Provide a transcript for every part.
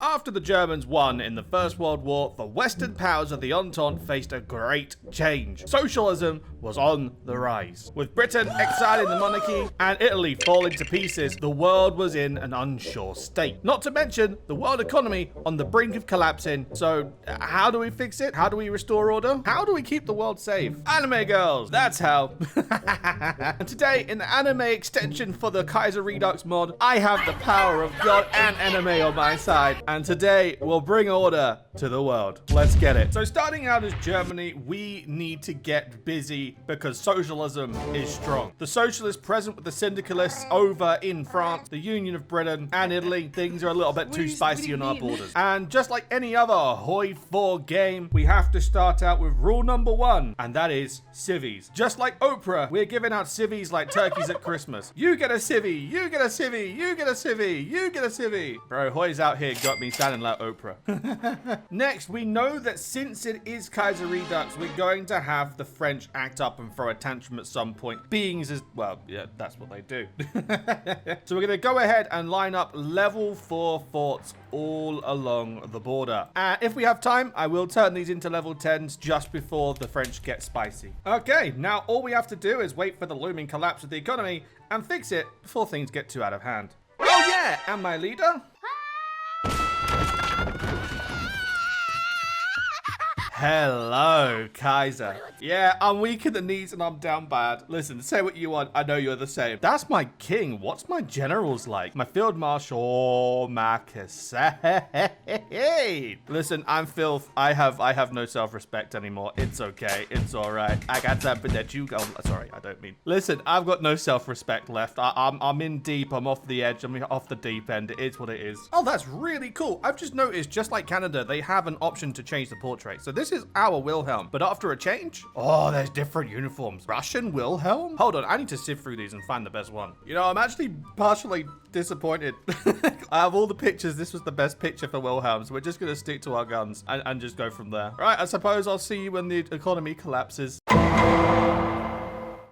After the Germans won in the First World War, the Western powers of the Entente faced a great change. Socialism was on the rise. With Britain exiling the monarchy and Italy falling to pieces, the world was in an unsure state. Not to mention the world economy on the brink of collapsing. So how do we fix it? How do we restore order? How do we keep the world safe? Anime girls, that's how. And today, in the anime extension for the Kaiserredux mod, I have the power of God and anime on my side. And today, we'll bring order to the world. Let's get it. So starting out as Germany, we need to get busy because socialism is strong. The socialists present with the syndicalists over in France, the Union of Britain, and Italy. Things are a little bit too spicy on our borders. And just like any other HOI4 game, we have to start out with rule number 1, and that is civvies. Just like Oprah, we're giving out civvies like turkeys at Christmas. You get a civvy, you get a civvy, you get a civvy, you get a civvy. Bro, Hoy's out here got me sounding like Oprah. Next, we know that since it is Kaiserredux, we're going to have the French act up and throw a tantrum at some point. Beings as well, yeah, that's what they do. So we're going to go ahead and line up level 4 forts all along the border. And if we have time, I will turn these into level 10s just before the French get spicy. Okay, now all we have to do is wait for the looming collapse of the economy and fix it before things get too out of hand. Oh yeah, and my leader? Hello, Kaiser. Yeah, I'm weak in the knees and I'm down bad. Listen, say what you want. I know you're the same. That's my king. What's my generals like? My field marshal, Marcus. Listen, I'm filth. I have no self-respect anymore. It's okay. It's all right. I got something that you go. Sorry, I don't mean. Listen, I've got no self-respect left. I'm in deep. I'm off the edge. I'm off the deep end. It is what it is. Oh, that's really cool. I've just noticed, just like Canada, they have an option to change the portrait. So this is our Wilhelm, but after a change, oh, there's different uniforms. Russian Wilhelm? Hold on, I need to sift through these and find the best one. You know, I'm actually partially disappointed. Out of all the pictures, this was the best picture for Wilhelm, so we're just gonna stick to our guns and just go from there. All right, I suppose I'll see you when the economy collapses.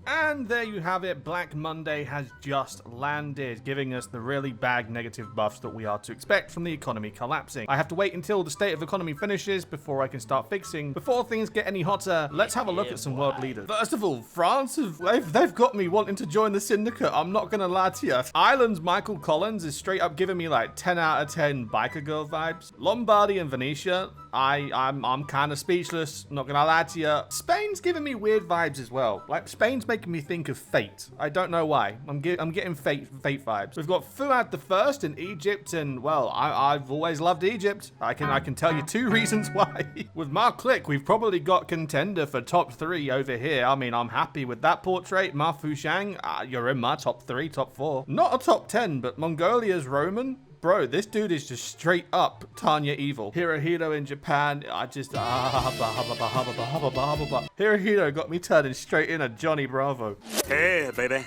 And there you have it. Black Monday has just landed, giving us the really bad negative buffs that we are to expect from the economy collapsing. I have to wait until the state of economy finishes before I can start fixing. Before things get any hotter, let's have a look at some world leaders. First of all, France, they've got me wanting to join the syndicate. I'm not gonna lie to you. Ireland's Michael Collins is straight up giving me like 10 out of 10 biker girl vibes. Lombardy and Venetia, I'm kind of speechless, not gonna lie to you. Spain's giving me weird vibes as well. Like, Spain's making me think of Fate. I don't know why. I'm getting fate vibes. We've got Fuad the First in Egypt, and well, I've always loved Egypt. I can tell you 2 reasons why. With Mark Click, we've probably got contender for top 3 over here. I mean, I'm happy with that portrait. Ma Fushang, you're in my top 3, top 4. Not a top 10, but Mongolia's Roman. Bro, this dude is just straight up Tanya evil. Hirohito in Japan, I just Hirohito got me turning straight in a Johnny Bravo. Hey, baby.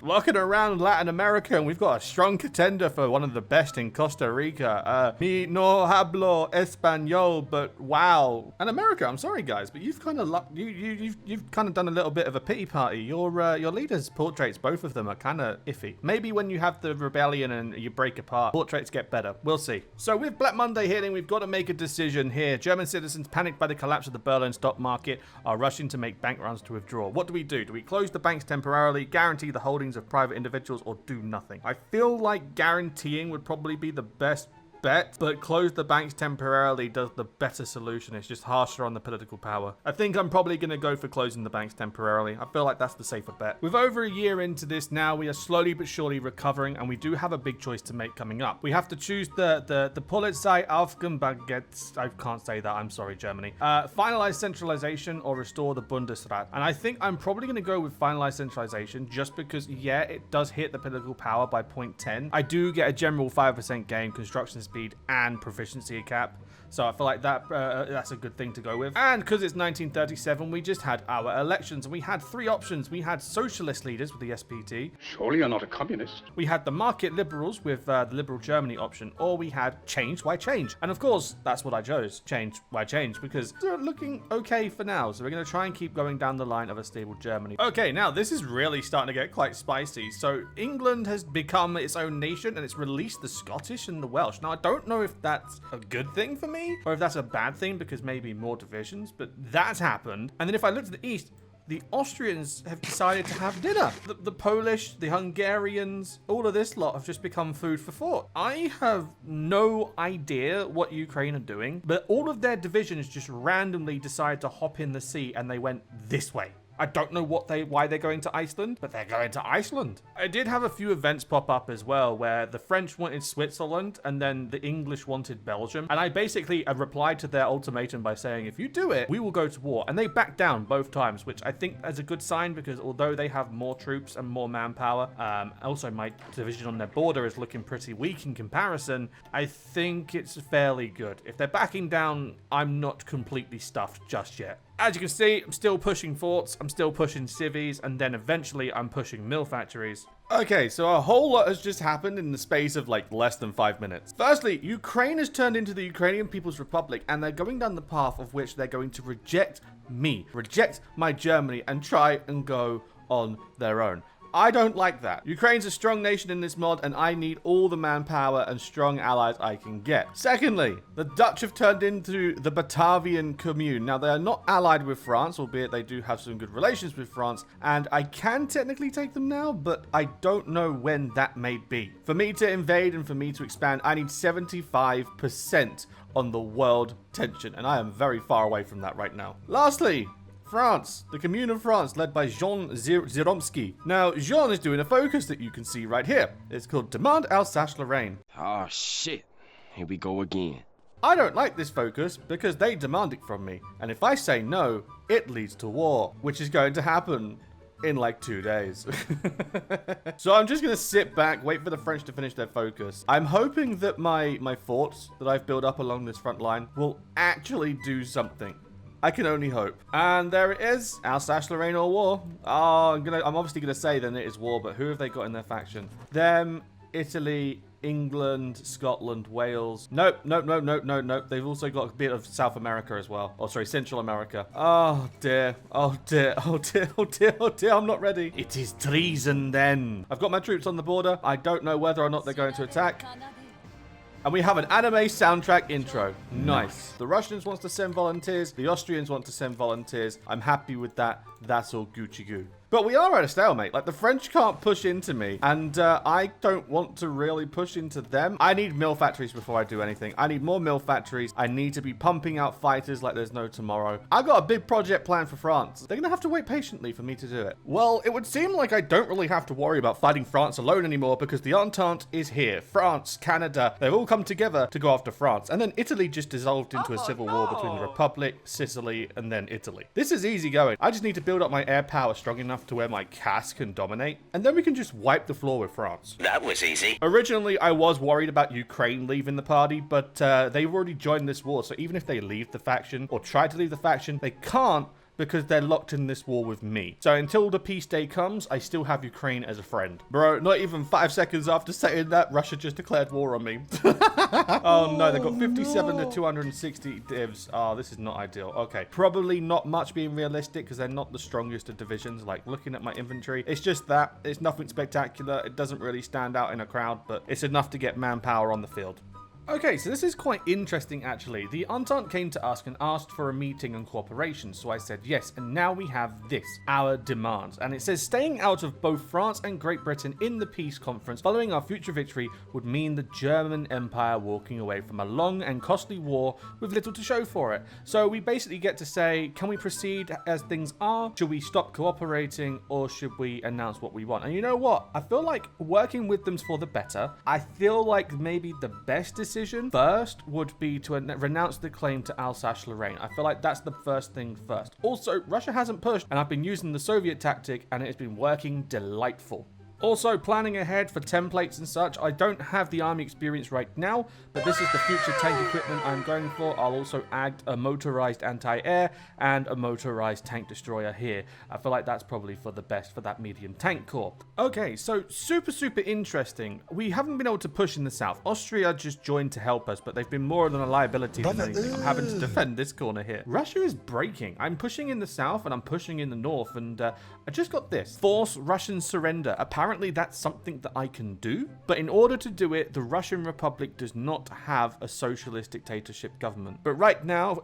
Looking around Latin America, and we've got a strong contender for one of the best in Costa Rica. Me no hablo español, but wow. And America, I'm sorry guys, but you've kind of you've kind of done a little bit of a pity party. Your leaders' portraits, both of them, are kind of iffy. Maybe when you have the rebellion and you break apart, portraits get better. We'll see. So with Black Monday hitting, we've got to make a decision here. German citizens, panicked by the collapse of the Berlin stock market, are rushing to make bank runs to withdraw. What do? Do we close the banks temporarily, guarantee the holdings of private individuals, or do nothing? I feel like guaranteeing would probably be the best bet, but close the banks temporarily does the better solution. It's just harsher on the political power. I think I'm probably going to go for closing the banks temporarily. I feel like that's the safer bet. With over a year into this now, we are slowly but surely recovering, and we do have a big choice to make coming up. We have to choose the Polizei Aufgabengesetz. I can't say that. I'm sorry, Germany. Finalize centralization or restore the Bundesrat. And I think I'm probably going to go with finalize centralization just because, yeah, it does hit the political power by 0.10. I do get a general 5% gain, construction speed, and proficiency cap. So I feel like that's a good thing to go with. And because it's 1937, we just had our elections, and we had 3 options. We had socialist leaders with the SPT. Surely you're not a communist. We had the market liberals with the Liberal Germany option, or we had change. Why change? And of course, that's what I chose. Change. Why change? Because they're looking okay for now. So we're going to try and keep going down the line of a stable Germany. Okay, now this is really starting to get quite spicy. So England has become its own nation, and it's released the Scottish and the Welsh. Now, I don't know if that's a good thing for me or if that's a bad thing because maybe more divisions, but that's happened. And then if I look to the east, the Austrians have decided to have dinner. The Polish, the Hungarians, all of this lot have just become food for thought. I have no idea what Ukraine are doing, but all of their divisions just randomly decided to hop in the sea and they went this way. I don't know why they're going to Iceland, but they're going to Iceland. I did have a few events pop up as well where the French wanted Switzerland and then the English wanted Belgium. And I basically replied to their ultimatum by saying, if you do it, we will go to war. And they backed down both times, which I think is a good sign because although they have more troops and more manpower, also my division on their border is looking pretty weak in comparison. I think it's fairly good. If they're backing down, I'm not completely stuffed just yet. As you can see, I'm still pushing forts, I'm still pushing civies, and then eventually I'm pushing mill factories. Okay, so a whole lot has just happened in the space of like less than 5 minutes. Firstly, Ukraine has turned into the Ukrainian People's Republic, and they're going down the path of which they're going to reject me, reject my Germany, and try and go on their own. I don't like that. Ukraine's a strong nation in this mod, and I need all the manpower and strong allies I can get. Secondly, the Dutch have turned into the Batavian Commune. Now, they are not allied with France, albeit they do have some good relations with France, and I can technically take them now, but I don't know when that may be. For me to invade and for me to expand, I need 75% on the world tension, and I am very far away from that right now. Lastly, France, the Commune of France, led by Jean Ziromsky. Now, Jean is doing a focus that you can see right here. It's called Demand Alsace-Lorraine. Oh shit, here we go again. I don't like this focus because they demand it from me. And if I say no, it leads to war, which is going to happen in like 2 days. So I'm just going to sit back, wait for the French to finish their focus. I'm hoping that my forts that I've built up along this front line will actually do something. I can only hope. And there it is. Alsace-Lorraine or war. Oh, I'm obviously gonna say then it is war, but who have they got in their faction? Them, Italy, England, Scotland, Wales. Nope. They've also got a bit of South America as well. Oh, sorry, Central America. Oh dear. I'm not ready. It is treason then. I've got my troops on the border. I don't know whether or not they're going to attack. And we have an anime soundtrack intro. Nice. The Russians want to send volunteers. The Austrians want to send volunteers. I'm happy with that. That's all Gucci goo. But we are at a stalemate. Like, the French can't push into me. And I don't want to really push into them. I need mill factories before I do anything. I need more mill factories. I need to be pumping out fighters like there's no tomorrow. I've got a big project planned for France. They're going to have to wait patiently for me to do it. Well, it would seem like I don't really have to worry about fighting France alone anymore because the Entente is here. France, Canada, they've all come together to go after France. And then Italy just dissolved into a civil war between the Republic, Sicily, and then Italy. This is easy going. I just need to build up my air power strong enough to where my CAS can dominate, and then we can just wipe the floor with France. That was easy. Originally, I was worried about Ukraine leaving the party, but they've already joined this war, so even if they leave the faction or try to leave the faction, they can't because they're locked in this war with me. So until the peace day comes, I still have Ukraine as a friend. Bro, not even 5 seconds after saying that, Russia just declared war on me. Oh no, they've got 57 to 260 divs. Oh, this is not ideal. Okay, probably not much being realistic because they're not the strongest of divisions. Like, looking at my inventory, it's just that. It's nothing spectacular. It doesn't really stand out in a crowd, but it's enough to get manpower on the field. Okay, so this is quite interesting actually. The Entente came to us and asked for a meeting and cooperation, so I said yes, and now we have this, our demands. And it says, staying out of both France and Great Britain in the peace conference following our future victory would mean the German Empire walking away from a long and costly war with little to show for it. So we basically get to say, can we proceed as things are? Should we stop cooperating, or should we announce what we want? And you know what? I feel like working with them's for the better. I feel like maybe the best decision first would be to renounce the claim to Alsace-Lorraine. I feel like that's the first thing first. Also, Russia hasn't pushed, and I've been using the Soviet tactic, and it has been working delightful. Also, planning ahead for templates and such. I don't have the army experience right now, but this is the future tank equipment I'm going for. I'll also add a motorized anti-air and a motorized tank destroyer here. I feel like that's probably for the best for that medium tank corps. Okay, so super interesting. We haven't been able to push in the south. Austria just joined to help us, but they've been more than a liability than anything. I'm having to defend this corner here. Russia is breaking. I'm pushing in the south and I'm pushing in the north, and I just got this. Force Russian surrender. Apparently apparently that's something that I can do. But in order to do it, the Russian Republic does not have a socialist dictatorship government. But right now,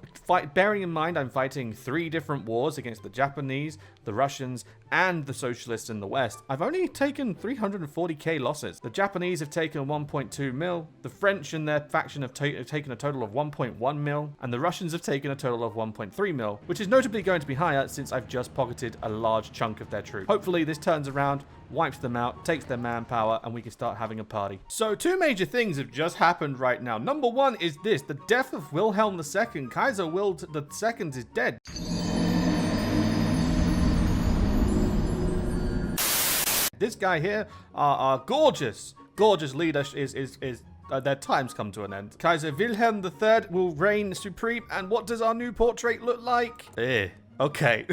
bearing in mind I'm fighting 3 different wars against the Japanese, the Russians, and the socialists in the West, I've only taken 340k losses. The Japanese have taken 1.2 mil, the French and their faction have taken a total of 1.1 mil, and the Russians have taken a total of 1.3 mil, which is notably going to be higher since I've just pocketed a large chunk of their troops. Hopefully this turns around, wipes them out, takes their manpower, and we can start having a party. So 2 major things have just happened right now. Number 1 is this, the death of Wilhelm II. Kaiser Will II is dead. This guy here, our gorgeous leader is their time's come to an end. Kaiser Wilhelm III will reign supreme, and what does our new portrait look like? Okay.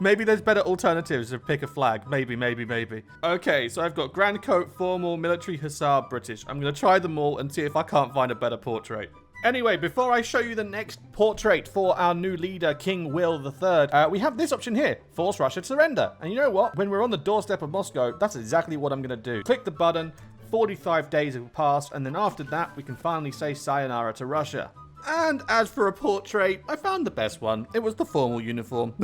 Maybe there's better alternatives to pick a flag. Maybe. Okay, so I've got Grand Coat, Formal, Military, Hussar, British. I'm going to try them all and see if I can't find a better portrait. Anyway, before I show you the next portrait for our new leader, King Will III, we have this option here, force Russia to surrender. And you know what? When we're on the doorstep of Moscow, that's exactly what I'm going to do. Click the button, 45 days have passed, and then after that, we can finally say sayonara to Russia. And as for a portrait, I found the best one. It was the formal uniform.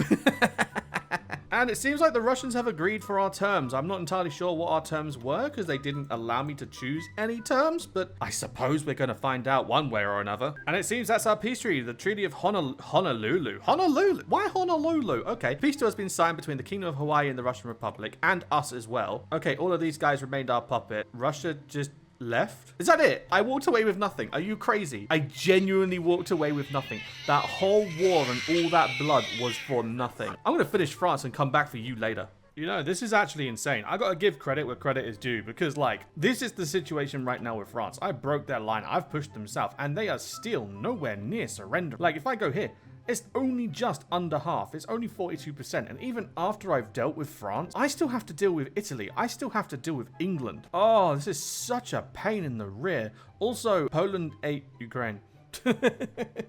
And it seems like the Russians have agreed for our terms. I'm not entirely sure what our terms were because they didn't allow me to choose any terms, but I suppose we're going to find out one way or another. And it seems that's our peace treaty, the Treaty of Honolulu. Honolulu? Why Honolulu? Okay, peace deal has been signed between the Kingdom of Hawaii and the Russian Republic, and us as well. Okay, all of these guys remained our puppet. Russia just left? Is that it? I walked away with nothing. Are you crazy? I genuinely walked away with nothing. That whole war and all that blood was for nothing. I'm gonna finish France and come back for you later. You know, this is actually insane. I gotta give credit where credit is due because, like, this is the situation right now with France. I broke their line. I've pushed them south and they are still nowhere near surrender. Like, if I go here, it's only just under half. It's only 42%. And even after I've dealt with France, I still have to deal with Italy. I still have to deal with England. Oh, this is such a pain in the rear. Also, Poland ate Ukraine.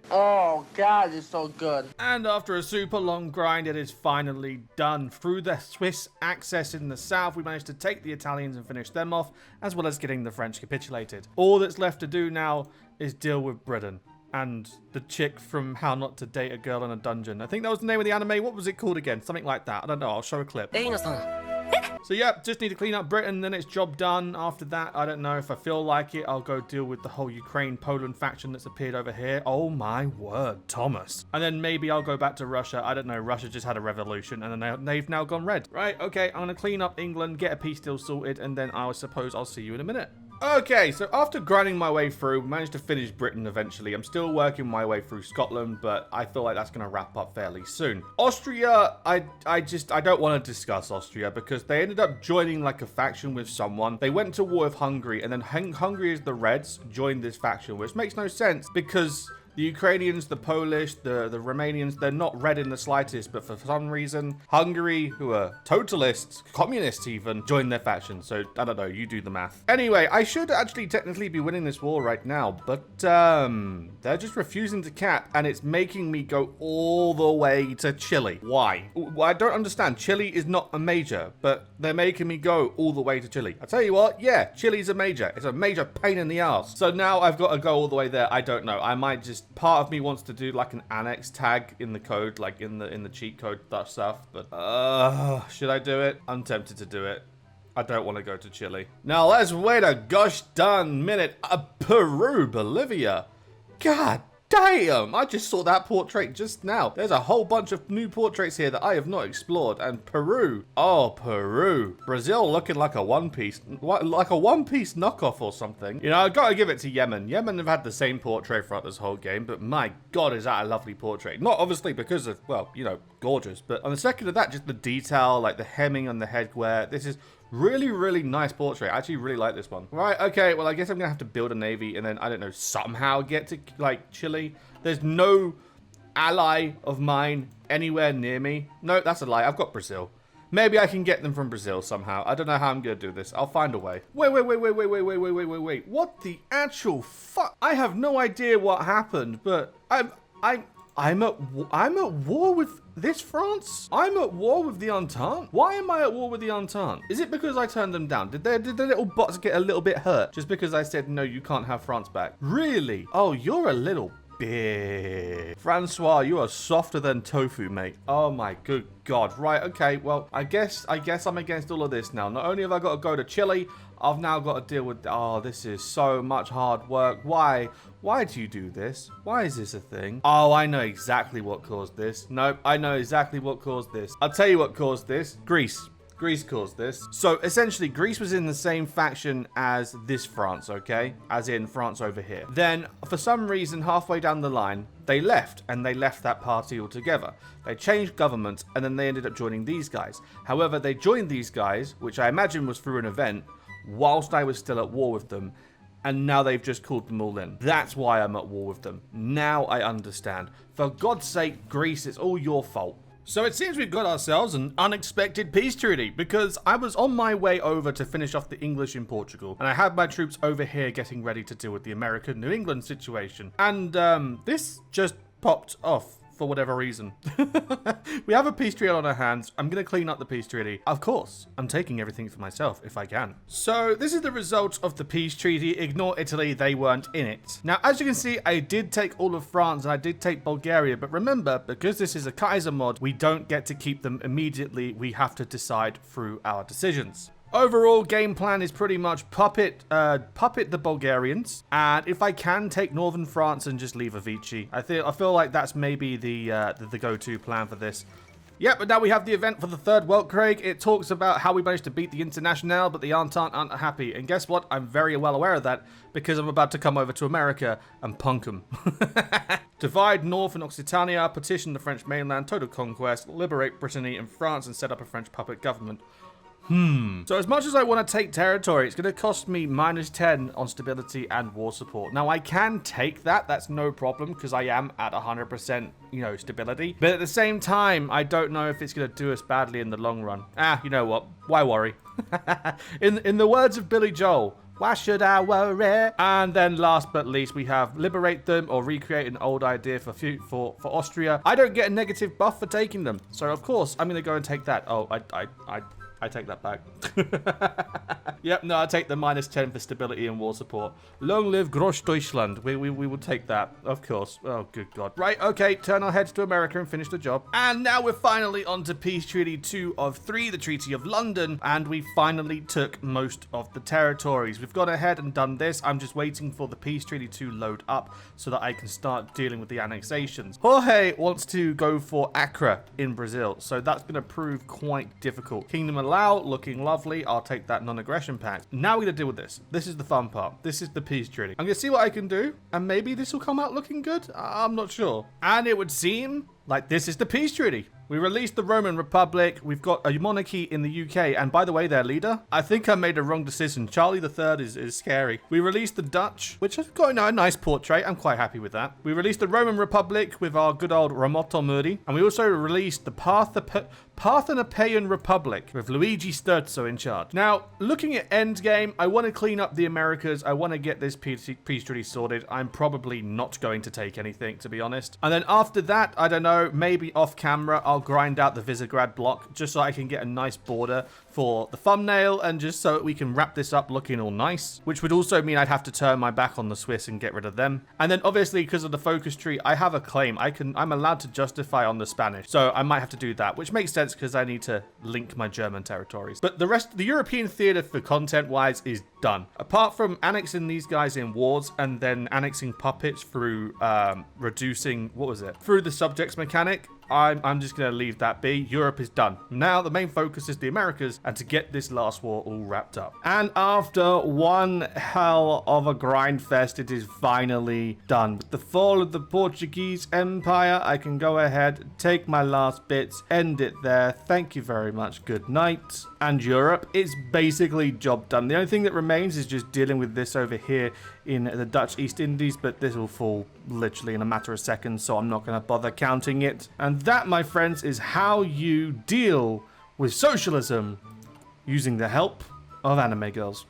Oh God, it's so good. And after a super long grind, it is finally done. Through the Swiss access in the south, we managed to take the Italians and finish them off, as well as getting the French capitulated. All that's left to do now is deal with Britain. And the chick from How Not to Date a Girl in a Dungeon. I think that was the name of the anime. What was it called again? Something like that. I don't know. I'll show a clip. So yeah, just need to clean up Britain, then it's job done. After that, I don't know if I feel like it. I'll go deal with the whole Ukraine-Poland faction that's appeared over here. Oh my word, Thomas. And then maybe I'll go back to Russia. I don't know. Russia just had a revolution and then they've now gone red. Right, okay, I'm going to clean up England, get a peace deal sorted, and then I suppose I'll see you in a minute. Okay, so after grinding my way through, we managed to finish Britain eventually. I'm still working my way through Scotland, but I feel like that's going to wrap up fairly soon. Austria, I don't want to discuss Austria because they ended up joining like a faction with someone. They went to war with Hungary, and then Hungary as the Reds joined this faction, which makes no sense because the Ukrainians, the Polish, the Romanians, they're not red in the slightest, but for some reason, Hungary, who are totalists, communists even, joined their faction. So, I don't know, you do the math. Anyway, I should actually technically be winning this war right now, but they're just refusing to cap, and it's making me go all the way to Chile. Why? Well, I don't understand. Chile is not a major, but they're making me go all the way to Chile. I tell you what, yeah, Chile's a major. It's a major pain in the ass. So now I've got to go all the way there. I don't know. I might just, part of me wants to do like an annex tag in the code, like in the cheat code stuff, but should I do it? I'm tempted to do it. I don't want to go to Chile. Now let's wait a gosh darn minute. Peru, Bolivia. God damn, I just saw that portrait just now. There's a whole bunch of new portraits here that I have not explored. And Peru. Oh, Peru. Brazil looking like a One Piece knockoff or something. You know, I've got to give it to Yemen. Yemen have had the same portrait throughout this whole game, but my God, is that a lovely portrait. Not obviously because of, well, you know, gorgeous, but on the second of that, just the detail, like the hemming on the headwear. This is really, really nice portrait. I actually really like this one. Right, okay, well, I guess I'm gonna have to build a navy and then, I don't know, somehow get to, like, Chile. There's no ally of mine anywhere near me. No, that's a lie. I've got Brazil. Maybe I can get them from Brazil somehow. I don't know how I'm gonna do this. I'll find a way. Wait. What the actual fuck? I have no idea what happened, but I'm at war with this France? I'm at war with the Entente? Why am I at war with the Entente? Is it because I turned them down? Did the little bots get a little bit hurt just because I said, no, you can't have France back? Really? Oh, you're a little big. Francois, you are softer than tofu, mate. Oh my good God. Right, okay, well, I guess I'm against all of this now. Not only have I got to go to Chile, I've now got to deal with, oh, this is so much hard work. Why? Why do you do this? Why is this a thing? Oh, I know exactly what caused this. Nope, I know exactly what caused this. I'll tell you what caused this. Greece. Greece caused this. So essentially, Greece was in the same faction as this France, okay? As in France over here. Then, for some reason, halfway down the line, they left, and they left that party altogether. They changed government, and then they ended up joining these guys. However, they joined these guys, which I imagine was through an event, whilst I was still at war with them. And now they've just called them all in. That's why I'm at war with them. Now I understand. For God's sake, Greece, it's all your fault. So it seems we've got ourselves an unexpected peace treaty, because I was on my way over to finish off the English in Portugal, and I had my troops over here getting ready to deal with the American New England situation. And this just popped off for whatever reason. We have a peace treaty on our hands. I'm going to clean up the peace treaty. Of course, I'm taking everything for myself if I can. So this is the result of the peace treaty. Ignore Italy, they weren't in it. Now, as you can see, I did take all of France and I did take Bulgaria, but remember, because this is a Kaiser mod, we don't get to keep them immediately. We have to decide through our decisions. Overall, game plan is pretty much puppet the Bulgarians, and if I can, take northern France and just leave Avicii. I feel like that's maybe the go-to plan for this. Yep, but now we have the event for the Third Weltkrieg. It talks about how we managed to beat the Internationale, but the Entente aren't happy. And guess what? I'm very well aware of that, because I'm about to come over to America and punk them. Divide North and Occitania, petition the French mainland, total conquest, liberate Brittany and France, and set up a French puppet government. So as much as I want to take territory, it's going to cost me -10 on stability and war support. Now, I can take that. That's no problem, because I am at 100%, stability. But at the same time, I don't know if it's going to do us badly in the long run. You know what? Why worry? In the words of Billy Joel, why should I worry? And then last but least, we have liberate them or recreate an old idea for Austria. I don't get a negative buff for taking them. So, of course, I'm going to go and take that. Oh, I take that back. Yep, no, I take the -10 for stability and war support. Long live Großdeutschland. We will take that, of course. Oh, good God. Right, okay, turn our heads to America and finish the job. And now we're finally on to Peace Treaty 2 of 3, the Treaty of London, and we finally took most of the territories. We've gone ahead and done this. I'm just waiting for the Peace Treaty to load up so that I can start dealing with the annexations. Jorge wants to go for Acre in Brazil, so that's going to prove quite difficult. Kingdom of Laos, looking lovely. I'll take that non-aggression pact. Now we're going to deal with this. This is the fun part. This is the peace treaty. I'm going to see what I can do, and maybe this will come out looking good. I'm not sure. And it would seem like this is the peace treaty. We released the Roman Republic. We've got a monarchy in the UK. And by the way, their leader, I think I made a wrong decision. Charlie III is scary. We released the Dutch, which has got a nice portrait. I'm quite happy with that. We released the Roman Republic with our good old Ramoto Muri. And we also released the Parthenopean Republic with Luigi Sturzo in charge. Now, looking at Endgame, I want to clean up the Americas. I want to get this peace treaty sorted. I'm probably not going to take anything, to be honest. And then after that, I don't know, maybe off camera, I'll grind out the Visegrad block just so I can get a nice border for the thumbnail and just so we can wrap this up looking all nice, which would also mean I'd have to turn my back on the Swiss and get rid of them. And then obviously because of the focus tree, I have a claim. I'm allowed to justify on the Spanish, so I might have to do that, which makes sense because I need to link my German territories. But the rest, the European theater for content wise is done. Apart from annexing these guys in wars and then annexing puppets through reducing, through the subjects mechanic, I'm just going to leave that be. Europe is done. Now the main focus is the Americas and to get this last war all wrapped up. And after one hell of a grind fest, it is finally done. With the fall of the Portuguese Empire, I can go ahead, take my last bits, end it there. Thank you very much. Good night. And Europe, it's basically job done. The only thing that remains is just dealing with this over here in the Dutch East Indies, but this will fall literally in a matter of seconds, so I'm not going to bother counting it. And that, my friends, is how you deal with socialism using the help of anime girls.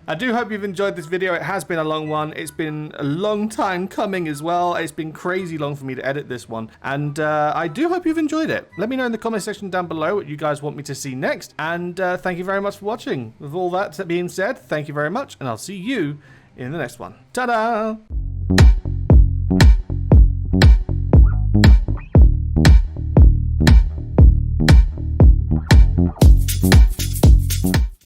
I do hope you've enjoyed this video. It has been a long one. It's been a long time coming as well. It's been crazy long for me to edit this one. And I do hope you've enjoyed it. Let me know in the comment section down below what you guys want me to see next. And thank you very much for watching. With all that being said, thank you very much. And I'll see you in the next one. Ta-da!